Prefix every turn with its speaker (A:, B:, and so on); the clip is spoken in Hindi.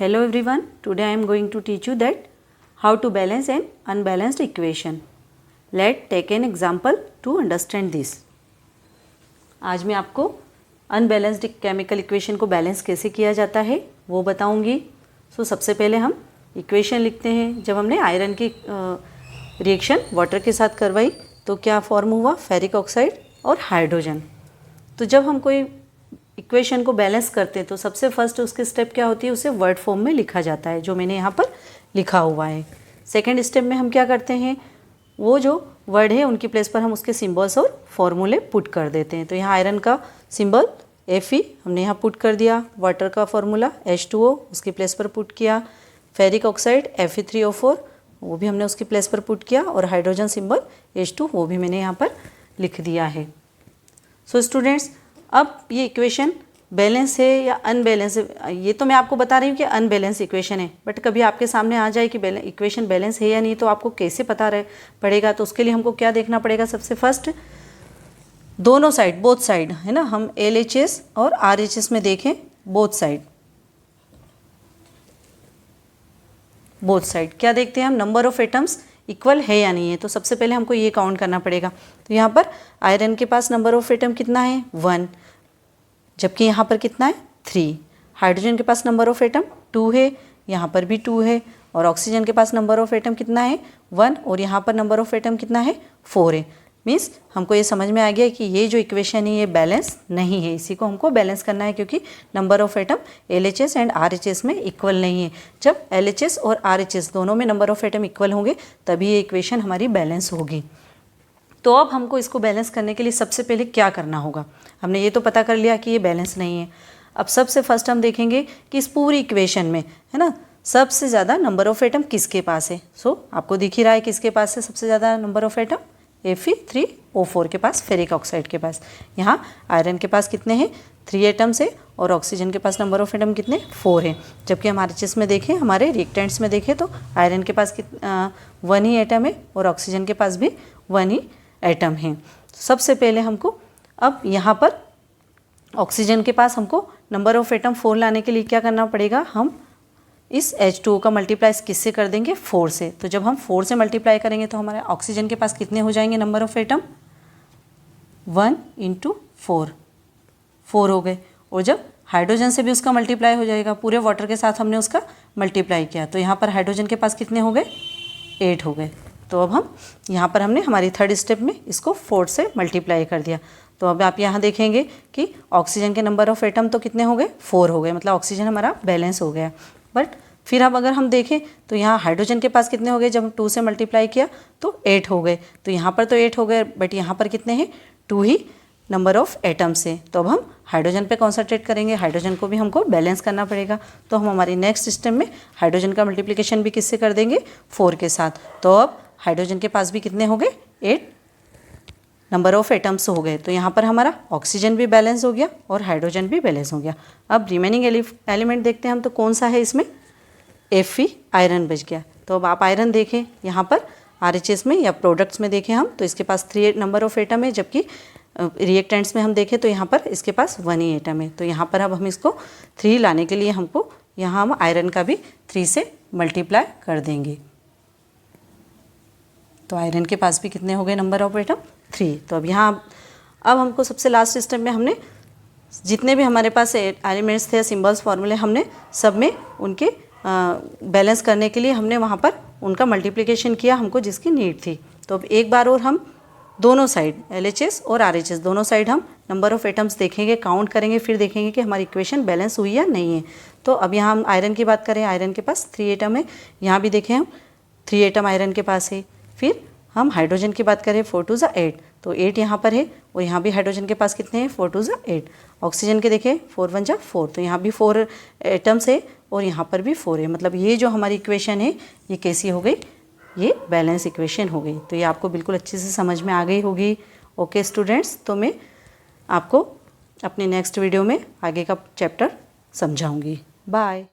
A: Hello everyone, today I am going to teach you that how to balance an unbalanced equation. Let's take an example to understand this. आज मैं आपको अनबैलेंस्ड केमिकल इक्वेशन को बैलेंस कैसे किया जाता है वो बताऊंगी. सबसे पहले हम इक्वेशन लिखते हैं. जब हमने आयरन की रिएक्शन वाटर के साथ करवाई तो क्या फॉर्म हुआ, फेरिक ऑक्साइड और हाइड्रोजन. तो जब हम कोई इक्वेशन को बैलेंस करते हैं तो सबसे फर्स्ट उसकी स्टेप क्या होती है, उसे वर्ड फॉर्म में लिखा जाता है, जो मैंने यहाँ पर लिखा हुआ है. सेकेंड स्टेप में हम क्या करते हैं, वो जो वर्ड है उनकी प्लेस पर हम उसके सिंबल्स और फॉर्मूले पुट कर देते हैं. तो यहाँ आयरन का सिंबल Fe हमने यहाँ पुट कर दिया, वाटर का फॉर्मूला H2O उसकी प्लेस पर पुट किया, फेरिक ऑक्साइड Fe3O4 वो भी हमने उसकी प्लेस पर पुट किया, और हाइड्रोजन सिंबल H2 वो भी मैंने यहाँ पर लिख दिया है. स्टूडेंट्स, अब ये इक्वेशन बैलेंस है या अनबैलेंस है, ये तो मैं आपको बता रही हूँ कि अनबैलेंस इक्वेशन है, बट कभी आपके सामने आ जाए कि इक्वेशन बैलेंस है या नहीं तो आपको कैसे पता पड़ेगा. तो उसके लिए हमको क्या देखना पड़ेगा, सबसे फर्स्ट दोनों साइड, बोथ साइड है ना, हम LHS और RHS में देखें बोथ साइड. बोथ साइड क्या देखते हैं हम, नंबर ऑफ एटम्स इक्वल है या नहीं है. तो सबसे पहले हमको ये काउंट करना पड़ेगा. तो यहाँ पर आयरन के पास नंबर ऑफ एटम कितना है, 1, जबकि यहाँ पर कितना है, 3. हाइड्रोजन के पास नंबर ऑफ एटम 2 है, यहाँ पर भी 2 है. और ऑक्सीजन के पास नंबर ऑफ एटम कितना है, 1, और यहाँ पर नंबर ऑफ एटम कितना है, 4 है. मीन्स हमको ये समझ में आ गया कि ये जो इक्वेशन है ये बैलेंस नहीं है, इसी को हमको बैलेंस करना है, क्योंकि number of atom LHS and RHS में इक्वल नहीं है. जब LHS और RHS दोनों में नंबर ऑफ एटम इक्वल होंगे तभी ये इक्वेशन हमारी बैलेंस होगी. तो अब हमको इसको बैलेंस करने के लिए सबसे पहले क्या करना होगा, हमने ये तो पता कर लिया कि ये बैलेंस नहीं है. अब सबसे फर्स्ट हम देखेंगे कि इस पूरी इक्वेशन में है ना सबसे ज़्यादा नंबर ऑफ एटम किसके पास है. आपको दिख ही रहा है किसके पास है सबसे ज़्यादा नंबर ऑफ एटम, Fe3O4 के पास, फेरिक ऑक्साइड के पास. यहाँ आयरन के पास कितने हैं, 3 एटम्स है, और ऑक्सीजन के पास नंबर ऑफ एटम कितने, 4 है. जबकि हम RHS में देखें, हमारे रिएक्टेंट्स में देखें तो आयरन के पास 1 ही एटम है और ऑक्सीजन के पास भी 1 ही एटम है. सबसे पहले हमको अब यहाँ पर ऑक्सीजन के पास हमको नंबर ऑफ एटम 4 लाने के लिए क्या करना पड़ेगा, हम इस H2O का मल्टीप्लाई किससे कर देंगे, 4 से. तो जब हम 4 से मल्टीप्लाई करेंगे तो हमारे ऑक्सीजन के पास कितने हो जाएंगे नंबर ऑफ एटम, 1 × 4, 4 हो गए. और जब हाइड्रोजन से भी उसका मल्टीप्लाई हो जाएगा, पूरे वाटर के साथ हमने उसका मल्टीप्लाई किया, तो यहाँ पर हाइड्रोजन के पास कितने हो गए, 8 हो गए. तो अब हम यहाँ पर हमने हमारी थर्ड स्टेप में इसको 4 से मल्टीप्लाई कर दिया. तो अब आप यहाँ देखेंगे कि ऑक्सीजन के नंबर ऑफ एटम तो कितने हो गए, 4 हो गए, मतलब ऑक्सीजन हमारा बैलेंस हो गया. बट फिर अब अगर हम देखें तो यहाँ हाइड्रोजन के पास कितने हो गए, जब हम 2 से मल्टीप्लाई किया तो 8 हो गए. तो यहाँ पर तो 8 हो गए, बट यहाँ पर कितने हैं, 2 ही नंबर ऑफ एटम्स है. तो अब हम हाइड्रोजन पे कॉन्सेंट्रेट करेंगे, हाइड्रोजन को भी हमको बैलेंस करना पड़ेगा. तो हम हमारी नेक्स्ट स्टेप में हाइड्रोजन का मल्टीप्लिकेशन भी किससे कर देंगे, 4 के साथ. तो अब हाइड्रोजन के पास भी कितने हो गए, 8 नंबर ऑफ एटम्स हो गए. तो यहाँ पर हमारा ऑक्सीजन भी बैलेंस हो गया और हाइड्रोजन भी बैलेंस हो गया. अब रिमेनिंग एलिमेंट देखते हैं हम, तो कौन सा है इसमें, Fe आयरन बच गया. तो अब आप आयरन देखें यहाँ पर RHS में या प्रोडक्ट्स में देखें हम, तो इसके पास 3 नंबर ऑफ एटम है, जबकि रिएक्टेंट्स में हम देखें तो यहाँ पर इसके पास 1 ही एटम है. तो यहाँ पर अब हम इसको 3 लाने के लिए हमको यहाँ हम आयरन का भी 3 से मल्टीप्लाई कर देंगे. तो आयरन के पास भी कितने हो गए नंबर ऑफ एटम, 3. तो अब यहाँ अब हमको सबसे लास्ट स्टेप में हमने जितने भी हमारे पास एलिमेंट्स थे, सिंबल्स, फॉर्मूले, हमने सब में उनके बैलेंस करने के लिए हमने वहाँ पर उनका मल्टीप्लिकेशन किया हमको जिसकी नीड थी. तो अब एक बार और हम दोनों साइड LHS और RHS दोनों साइड हम नंबर ऑफ एटम्स देखेंगे, काउंट करेंगे, फिर देखेंगे कि हमारी इक्वेशन बैलेंस हुई या नहीं है. तो अब यहाँ हम आयरन की बात करें, आयरन के पास 3 एटम है, यहाँ भी देखें हम 3 एटम आयरन के पास है. फिर हम हाइड्रोजन की बात करें, 4 × 8, तो 8 यहाँ पर है, और यहाँ भी हाइड्रोजन के पास कितने हैं, 4 × 8. ऑक्सीजन के देखें 4 × 1 = 4, तो यहाँ भी 4 एटम्स है और यहाँ पर भी 4 है. मतलब ये जो हमारी इक्वेशन है ये कैसी हो गई, ये बैलेंस इक्वेशन हो गई. तो ये आपको बिल्कुल अच्छे से समझ में आ गई होगी. ओके स्टूडेंट्स, तो मैं आपको अपने नेक्स्ट वीडियो में आगे का चैप्टर समझाऊँगी. बाय.